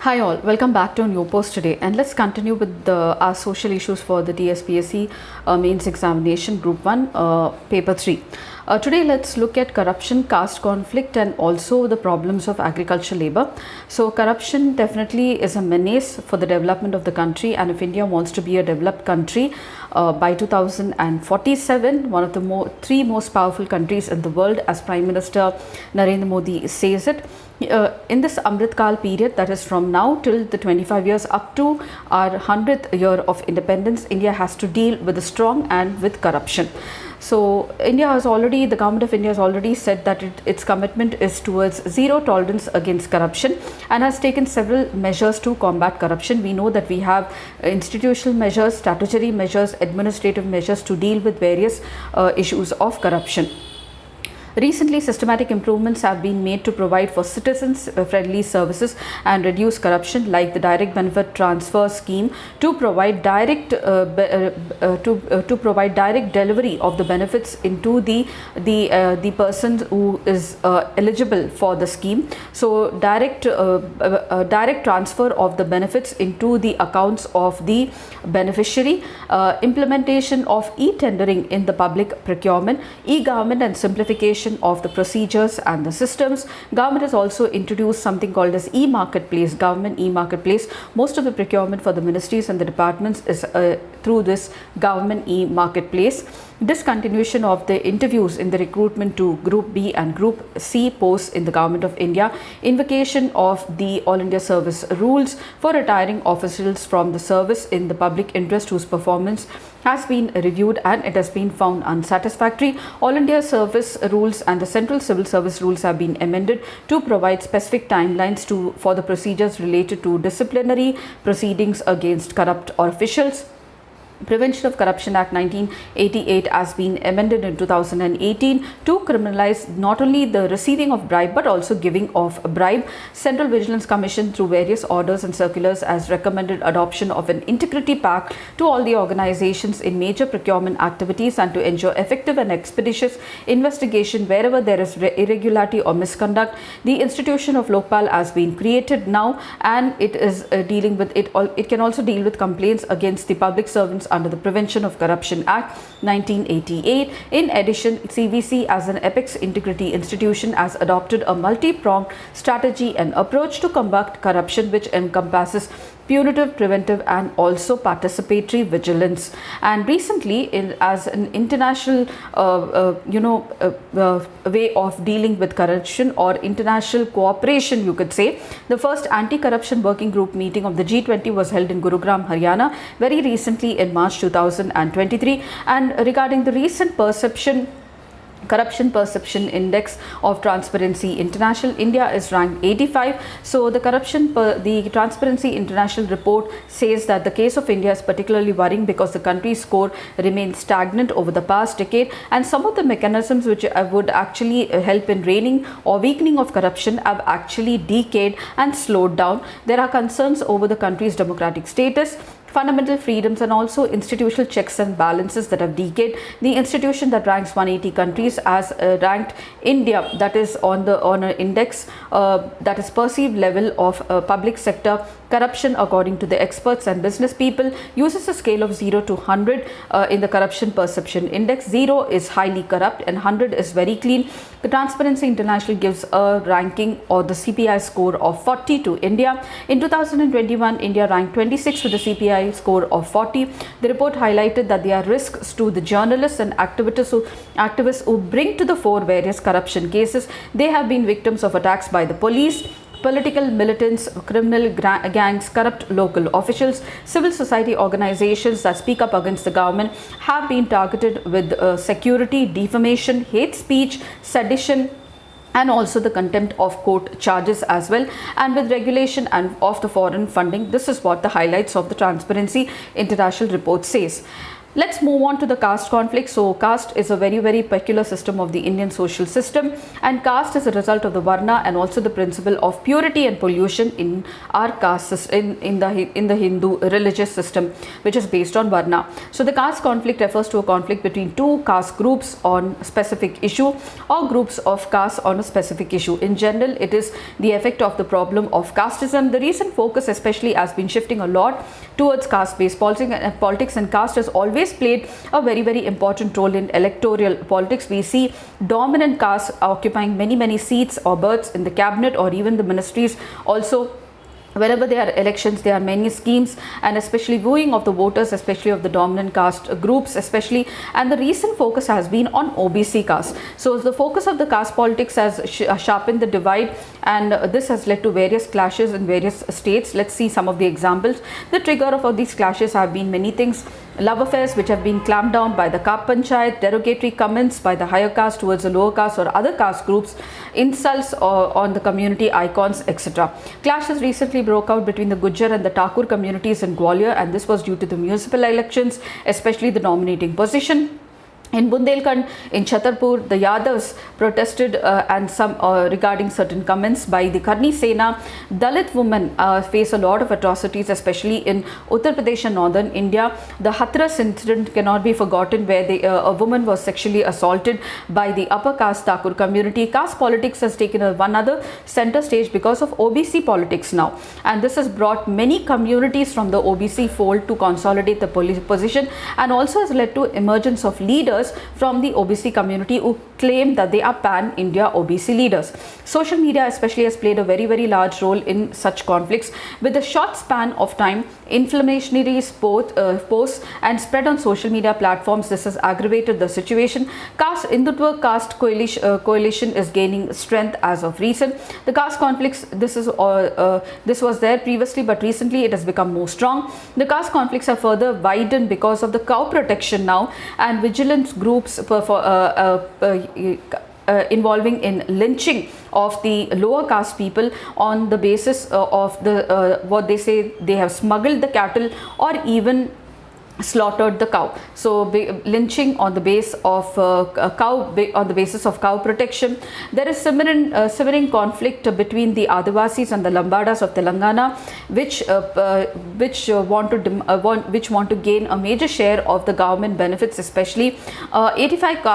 Hi all, welcome back to a new post today, and let's continue with our social issues for the TSPSC mains examination group 1 paper 3. Today let's look at corruption, caste conflict and also the problems of agricultural labor. So corruption definitely is a menace for the development of the country, and if India wants to be a developed country by 2047, one of the three most powerful countries in the world, as Prime Minister Narendra Modi says it, in this Amrit Kal period, that is from now till the 25 years up to our 100th year of independence, India has to deal with the strong and with corruption. So the government of India has already said that its commitment is towards zero tolerance against corruption and has taken several measures to combat corruption. We know that we have institutional measures, statutory measures, administrative measures to deal with various issues of corruption. Recently, systematic improvements have been made to provide for citizens-friendly services and reduce corruption, like the direct benefit transfer scheme to provide direct delivery of the benefits into the person who is eligible for the scheme. So, direct transfer of the benefits into the accounts of the beneficiary, implementation of e-tendering in the public procurement, e-government and simplification of the procedures and the systems. Government has also introduced something called as e-marketplace, government e-marketplace. Most of the procurement for the ministries and the departments is through this government e-marketplace. Discontinuation of the interviews in the recruitment to Group B and Group C posts in the Government of India. Invocation of the All India Service rules for retiring officials from the service in the public interest whose performance has been reviewed and it has been found unsatisfactory. All India Service rules and the Central Civil Service rules have been amended to provide specific timelines for the procedures related to disciplinary proceedings against corrupt officials. Prevention of Corruption Act 1988 has been amended in 2018 to criminalize not only the receiving of bribe but also giving of a bribe. Central Vigilance Commission through various orders and circulars has recommended adoption of an integrity pact to all the organizations in major procurement activities and to ensure effective and expeditious investigation wherever there is irregularity or misconduct. The institution of Lokpal has been created now, and it is dealing with it. It can also deal with complaints against the public servants under the Prevention of Corruption Act 1988. In addition, CVC as an apex integrity institution has adopted a multi-pronged strategy and approach to combat corruption, which encompasses punitive, preventive and also participatory vigilance. And recently, as an international way of dealing with corruption or international cooperation, you could say, the first anti-corruption working group meeting of the G20 was held in Gurugram, Haryana very recently in March 2023. And regarding the recent Corruption Perception Index of Transparency International, India is ranked 85. So the Transparency International report says that the case of India is particularly worrying because the country's score remains stagnant over the past decade, and some of the mechanisms which would actually help in reining or weakening of corruption have actually decayed and slowed down. There are concerns over the country's democratic status, fundamental freedoms and also institutional checks and balances that have decayed. The institution that ranks 180 countries has ranked India, that is on an index that is perceived level of public sector corruption according to the experts and business people, uses a scale of 0 to 100 in the Corruption Perception Index. 0 is highly corrupt and 100 is very clean. The Transparency International gives a ranking or the CPI score of 40 to India. In 2021, India ranked 26 with a CPI score of 40. The report highlighted that there are risks to the journalists and activists who bring to the fore various corruption cases. They have been victims of attacks by the police, political militants, criminal gangs, corrupt local officials. Civil society organizations that speak up against the government have been targeted with security, defamation, hate speech, sedition, and also the contempt of court charges as well, and with regulation and of the foreign funding. This is what the highlights of the Transparency International report says. Let's move on to the caste conflict. So caste is a very peculiar system of the Indian social system, and caste is a result of the varna and also the principle of purity and pollution in our caste in the Hindu religious system, which is based on varna. So the caste conflict refers to a conflict between two caste groups on a specific issue or groups of castes on a specific issue. In general, it is the effect of the problem of casteism. The recent focus especially has been shifting a lot towards caste-based politics, and caste has always played a very important role in electoral politics. We see dominant castes occupying many seats or berths in the cabinet or even the ministries. Also, whenever there are elections, there are many schemes and especially wooing of the voters, especially of the dominant caste groups especially, and the recent focus has been on OBC caste. So the focus of the caste politics has sharpened the divide, and this has led to various clashes in various states. Let's see some of the examples. The trigger of all these clashes have been many things: love affairs which have been clamped down by the Kap Panchayat, derogatory comments by the higher caste towards the lower caste or other caste groups, insults on the community icons, etc. Clashes recently broke out between the Gujjar and the Thakur communities in Gwalior, and this was due to the municipal elections, especially the nominating position. In Bundelkhand, in Chhatarpur, the Yadavs protested and some regarding certain comments by the Karni Sena. Dalit women face a lot of atrocities, especially in Uttar Pradesh and northern India. The Hathras incident cannot be forgotten, where a woman was sexually assaulted by the upper caste Thakur community. Caste politics has taken one other center stage because of OBC politics now, and this has brought many communities from the OBC fold to consolidate the position, and also has led to emergence of leaders from the OBC community who claim that they are pan-India OBC leaders. Social media especially has played a very large role in such conflicts. With a short span of time, inflammatory posts and spread on social media platforms, this has aggravated the situation. Hindutva caste coalition is gaining strength as of recent. The caste conflicts, this was there previously, but recently it has become more strong. The caste conflicts have further widened because of the cow protection now, and vigilance groups involving in lynching of the lower caste people on the basis of the what they say they have smuggled the cattle or even slaughtered the cow. So lynching on the base of on the basis of cow protection. There is simmering conflict between the Adivasis and the Lambadas of Telangana, which want to gain a major share of the government benefits, especially 85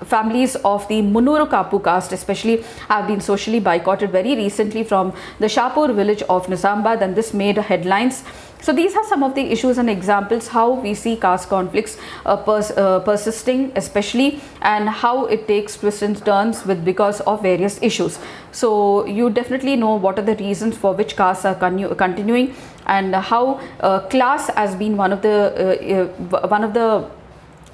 families of the Munuru Kapu caste especially have been socially boycotted very recently from the Shapur village of Nizamabad, and this made headlines. So these are some of the issues and examples how we see caste conflicts persisting especially, and how it takes twists and turns because of various issues. So you definitely know what are the reasons for which castes are continuing, and how class has been one of the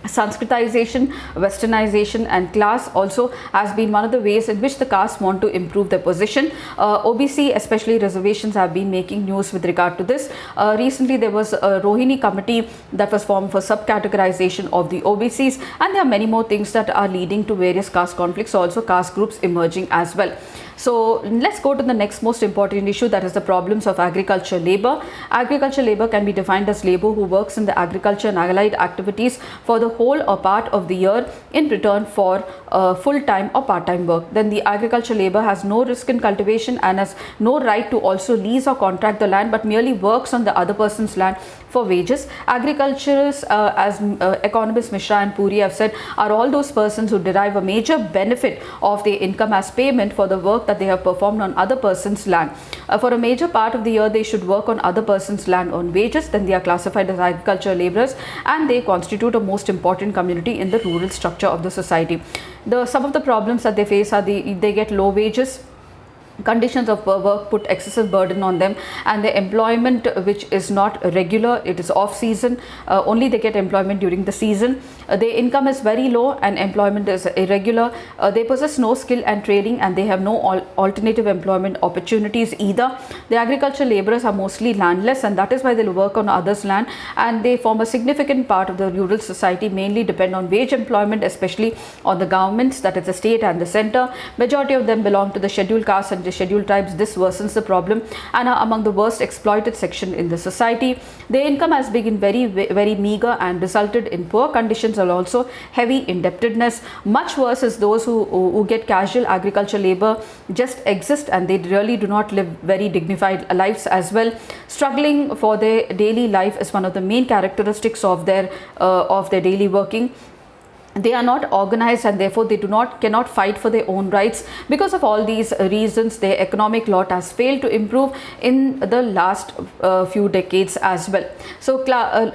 Sanskritization, westernization, and class also has been one of the ways in which the castes want to improve their position. OBC, especially reservations, have been making news with regard to this. Recently there was a Rohini committee that was formed for subcategorization of the OBCs, and there are many more things that are leading to various caste conflicts, also caste groups emerging as well. So let's go to the next most important issue, that is the problems of agriculture labor. Agriculture labor can be defined as labor who works in the agriculture and allied activities for the whole or part of the year in return for full-time or part-time work. Then the agriculture labor has no risk in cultivation and has no right to also lease or contract the land, but merely works on the other person's land for wages. Agriculturists, as economists Mishra and Puri have said, are all those persons who derive a major benefit of their income as payment for the work that they have performed on other person's land. For a major part of the year, they should work on other person's land on wages. Then they are classified as agriculture laborers, and they constitute a most important community in the rural structure of the society. Some of the problems that they face are they get low wages. Conditions of work put excessive burden on them, and the employment which is not regular, it is off season, only they get employment during the season. Their income is very low and employment is irregular. They possess no skill and training, and they have no alternative employment opportunities either. The agricultural laborers are mostly landless, and that is why they work on others' land, and they form a significant part of the rural society, mainly depend on wage employment, especially on the governments, that is the state and the center. Majority of them belong to the scheduled caste and which is scheduled tribes, this worsens the problem and are among the worst exploited section in the society. Their income has been very meager and resulted in poor conditions and also heavy indebtedness. Much worse is those who get casual agriculture labor, just exist, and they really do not live very dignified lives as well. Struggling for their daily life is one of the main characteristics of their daily working. They are not organized and therefore they cannot fight for their own rights. Because of all these reasons, their economic lot has failed to improve in the last few decades as well. So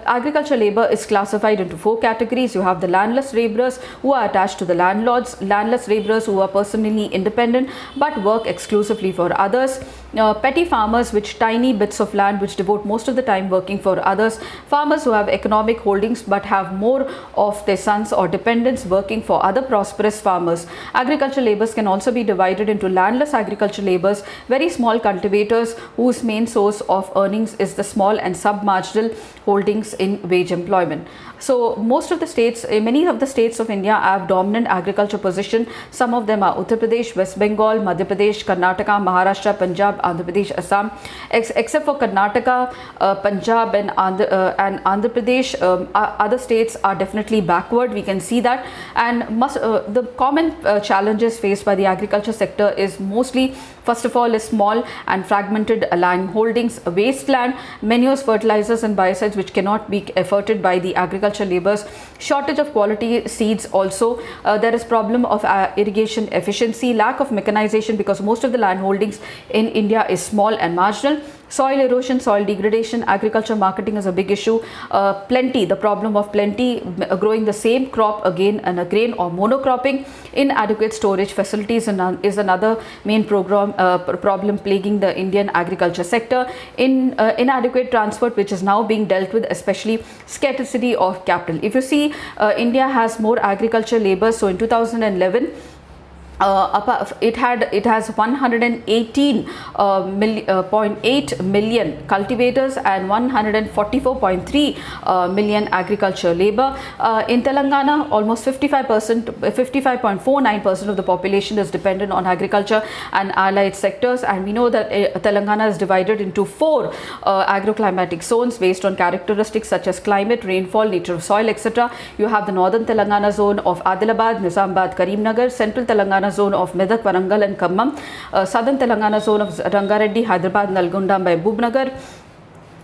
agriculture labor is classified into 4 categories. You have the landless laborers who are attached to the landlords, landless laborers who are personally independent but work exclusively for others, petty farmers, which tiny bits of land which devote most of the time working for others, farmers who have economic holdings but have more of their sons or dependents working for other prosperous farmers. Agricultural laborers can also be divided into landless agricultural laborers, very small cultivators whose main source of earnings is the small and sub-marginal holdings in wage employment. So most of the states, many of the states of India have dominant agriculture position. Some of them are Uttar Pradesh, West Bengal, Madhya Pradesh, Karnataka, Maharashtra, Punjab, Andhra Pradesh, Assam. Except for Karnataka, Punjab and Andhra Pradesh, other states are definitely backward. We can see that, and the common challenges faced by the agriculture sector is mostly, first of all, is small and fragmented land holdings, wasteland, manures, fertilizers and biocides which cannot be efforted by the agriculture laborers, shortage of quality seeds also. There is problem of irrigation efficiency, lack of mechanization because most of the land holdings in India is small and marginal. Soil erosion, soil degradation, agriculture marketing is a big issue. Plenty, the problem of plenty, growing the same crop again and again, or monocropping. Inadequate storage facilities is another main problem plaguing the Indian agriculture sector. Inadequate transport, which is now being dealt with, especially scarcity of capital. If you see, India has more agriculture labor. So in 2011, it has 118.8 million cultivators and 144.3 million agriculture labor. In Telangana, almost 55.49% of the population is dependent on agriculture and allied sectors, and we know that Telangana is divided into 4 agroclimatic zones based on characteristics such as climate, rainfall, nature of soil, etc. You have the northern Telangana zone of Adilabad, Nizamabad, Karimnagar, central Telangana zone of Medak, Warangal and Khammam, southern Telangana zone of Rangareddy, Hyderabad, Nalgonda, Mahbubnagar,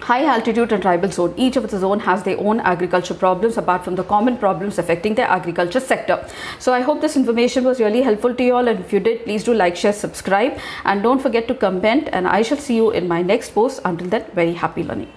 high altitude and tribal zone. Each of the zone has their own agriculture problems apart from the common problems affecting the agriculture sector. So I hope this information was really helpful to you all, and if you did, please do like, share, subscribe, and don't forget to comment, and I shall see you in my next post. Until then, very happy learning.